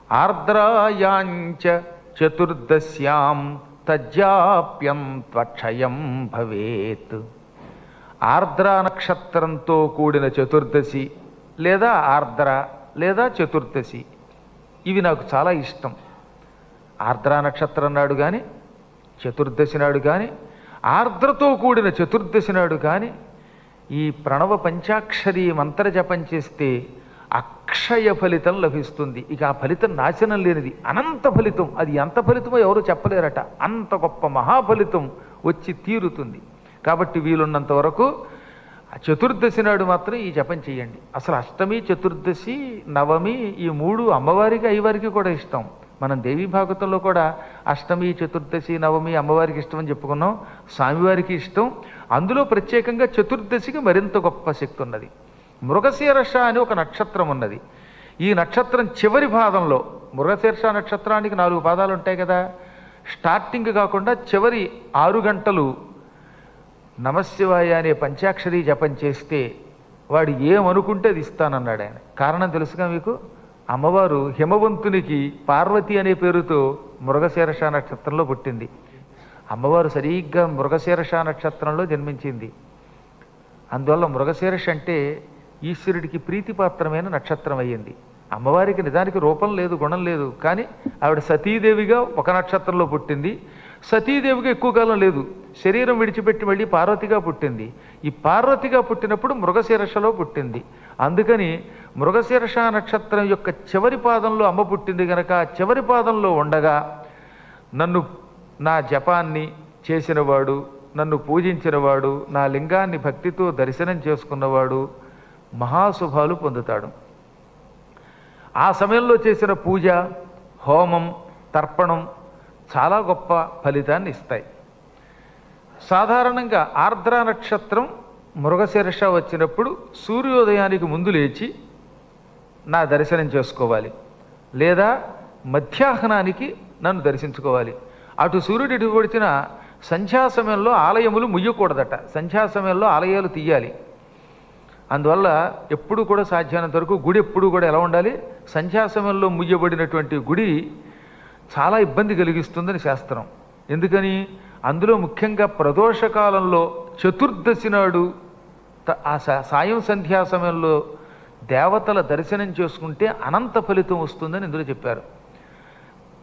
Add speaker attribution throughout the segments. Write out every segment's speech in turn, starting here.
Speaker 1: ఆర్ద్రాయాంచ చతుర్దశ్యాం తజ్జాప్యం త్వక్షయం భవేత్. ఆర్ద్రా నక్షత్రంతో కూడిన చతుర్దశి లేదా ఆర్ద్ర లేదా చతుర్దశి ఇవి నాకు చాలా ఇష్టం. ఆర్ద్రా నక్షత్రం నాడు కానీ చతుర్దశి నాడు కానీ ఆర్ద్రతో కూడిన చతుర్దశి నాడు కానీ ఈ ప్రణవ పంచాక్షరి మంత్ర జపం చేస్తే అక్షయ ఫలితం లభిస్తుంది. ఇక ఆ ఫలితం నాశనం లేనిది, అనంత ఫలితం. అది ఎంత ఫలితమో ఎవరు చెప్పలేరట. అంత గొప్ప మహాఫలితం వచ్చి తీరుతుంది. కాబట్టి వీలున్నంత వరకు చతుర్దశి నాడు మాత్రం ఈ జపం చేయండి. అసలు అష్టమి, చతుర్దశి, నవమి ఈ మూడు అమ్మవారికి అయ్యవారికి కూడా ఇష్టం. మనం దేవీ భాగవతంలో కూడా అష్టమి, చతుర్దశి, నవమి అమ్మవారికి ఇష్టం అని చెప్పుకున్నాం. స్వామివారికి ఇష్టం. అందులో ప్రత్యేకంగా చతుర్దశికి మరింత గొప్ప శక్తి ఉన్నది. మృగశీర్ష అని ఒక నక్షత్రం ఉన్నది. ఈ నక్షత్రం చివరి పాదంలో, మృగశీర్ష నక్షత్రానికి 4 పాదాలు ఉంటాయి కదా, స్టార్టింగ్ కాకుండా చివరి 6 గంటలు నమశివాయ అనే పంచాక్షరి జపం చేస్తే వాడు ఏమనుకుంటే అది ఇస్తానన్నాడు ఆయన. కారణం తెలుసుగా మీకు? అమ్మవారు హిమవంతునికి పార్వతి అనే పేరుతో మృగశీర్ష నక్షత్రంలో పుట్టింది. అమ్మవారు సరిగ్గా మృగశీర్ష నక్షత్రంలో జన్మించింది. అందువల్ల మృగశీర్ష అంటే ఈశ్వరుడికి ప్రీతిపాత్రమైన నక్షత్రం అయ్యింది. అమ్మవారికి నిజానికి రూపం లేదు, గుణం లేదు. కానీ ఆవిడ సతీదేవిగా ఒక నక్షత్రంలో పుట్టింది. సతీదేవిగా ఎక్కువ కాలం లేదు, శరీరం విడిచిపెట్టి మళ్ళీ పార్వతిగా పుట్టింది. ఈ పార్వతిగా పుట్టినప్పుడు మృగశీర్షలో పుట్టింది. అందుకని మృగశీర్ష నక్షత్రం యొక్క చివరి పాదంలో అమ్మ పుట్టింది గనక చివరి పాదంలో ఉండగా నన్ను, నా జపాన్ని చేసినవాడు, నన్ను పూజించినవాడు, నా లింగాన్ని భక్తితో దర్శనం చేసుకున్నవాడు మహాశుభాలు పొందుతాడు. ఆ సమయంలో చేసిన పూజ, హోమం, తర్పణం చాలా గొప్ప ఫలితాన్ని ఇస్తాయి. సాధారణంగా ఆర్ద్రా నక్షత్రం మృగశీర్ష వచ్చినప్పుడు సూర్యోదయానికి ముందు లేచి నా దర్శనం చేసుకోవాలి, లేదా మధ్యాహ్నానికి నన్ను దర్శించుకోవాలి. అటు సూర్యుడు ఇటు పొడిచిన సంధ్యా సమయంలో ఆలయములు ముయ్యకూడదట. సంధ్యా సమయంలో ఆలయాలు తీయాలి. అందువల్ల ఎప్పుడు కూడా సాధ్యమైనంత వరకు గుడి ఎప్పుడు కూడా ఎలా ఉండాలి? సంధ్యా సమయంలో ముయ్యబడినటువంటి గుడి చాలా ఇబ్బంది కలిగిస్తుందని శాస్త్రం. ఎందుకని? అందులో ముఖ్యంగా ప్రదోషకాలంలో చతుర్దశి నాడు ఆ సాయం సంధ్యా సమయంలో దేవతల దర్శనం చేసుకుంటే అనంత ఫలితం వస్తుందని ఇందులో చెప్పారు.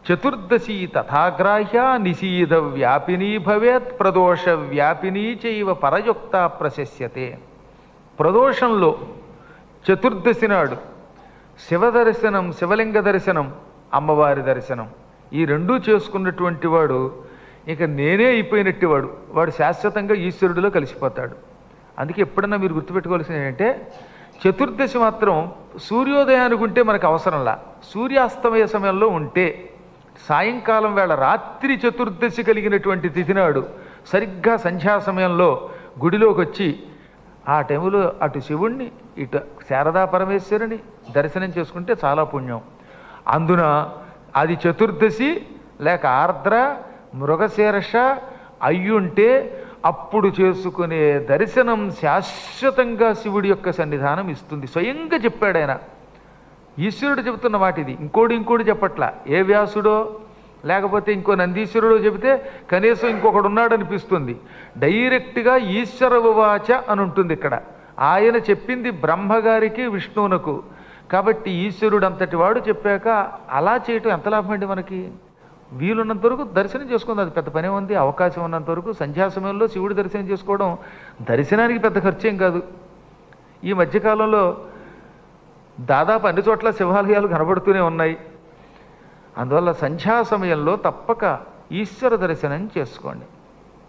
Speaker 1: చతుర్దశి తథాగ్రాహ్య నిశీధ వ్యాపినీ భవేత్ ప్రదోష వ్యాపినీ చైవ పరయుక్త ప్రశస్యతే. ప్రదోషంలో చతుర్దశి నాడు శివదర్శనం, శివలింగ దర్శనం, అమ్మవారి దర్శనం ఈ రెండూ చేసుకున్నటువంటి వాడు ఇక నేనే అయిపోయినట్టు వాడు శాశ్వతంగా ఈశ్వరుడిలో కలిసిపోతాడు. అందుకే ఎప్పుడన్నా మీరు గుర్తుపెట్టుకోవాల్సింది ఏంటంటే చతుర్దశి మాత్రం సూర్యోదయానికి ఉంటే మనకు అవసరంలా, సూర్యాస్తమయ సమయంలో ఉంటే, సాయంకాలం వేళ రాత్రి చతుర్దశి కలిగినటువంటి తిథి నాడు సరిగ్గా సంధ్యా సమయంలో గుడిలోకి వచ్చి ఆ టైంలో అటు శివుణ్ణి ఇటు శారదా పరమేశ్వరుని దర్శనం చేసుకుంటే చాలా పుణ్యం. అందున అది చతుర్దశి లేక ఆర్ద్ర, మృగశీర్ష అయ్యుంటే అప్పుడు చేసుకునే దర్శనం శాశ్వతంగా శివుడి యొక్క సన్నిధానం ఇస్తుంది. స్వయంగా చెప్పాడు ఆయన. ఈశ్వరుడు చెబుతున్న మాట ఇది. ఇంకోటి చెప్పట్లా. ఏ వ్యాసుడో లేకపోతే ఇంకో నందీశ్వరుడో చెబితే కనీసం ఇంకొకడు ఉన్నాడు అనిపిస్తుంది. డైరెక్ట్గా ఈశ్వర ఉవాచ అని ఉంటుంది ఇక్కడ. ఆయన చెప్పింది బ్రహ్మగారికి, విష్ణువునకు. కాబట్టి ఈశ్వరుడు అంతటి వాడు చెప్పాక అలా చేయటం ఎంత లాభం అండి మనకి? వీలున్నంత వరకు దర్శనం చేసుకుంది, అది పెద్ద పనే ఉంది. అవకాశం ఉన్నంత వరకు సంధ్యా సమయంలో శివుడి దర్శనం చేసుకోవడం దర్శనానికి పెద్ద ఖర్చేం కాదు. ఈ మధ్యకాలంలో దాదాపు అన్ని చోట్ల శివాలయాలు కనబడుతూనే ఉన్నాయి. అందువల్ల సంధ్యా సమయంలో తప్పక ఈశ్వర దర్శనం చేసుకోండి.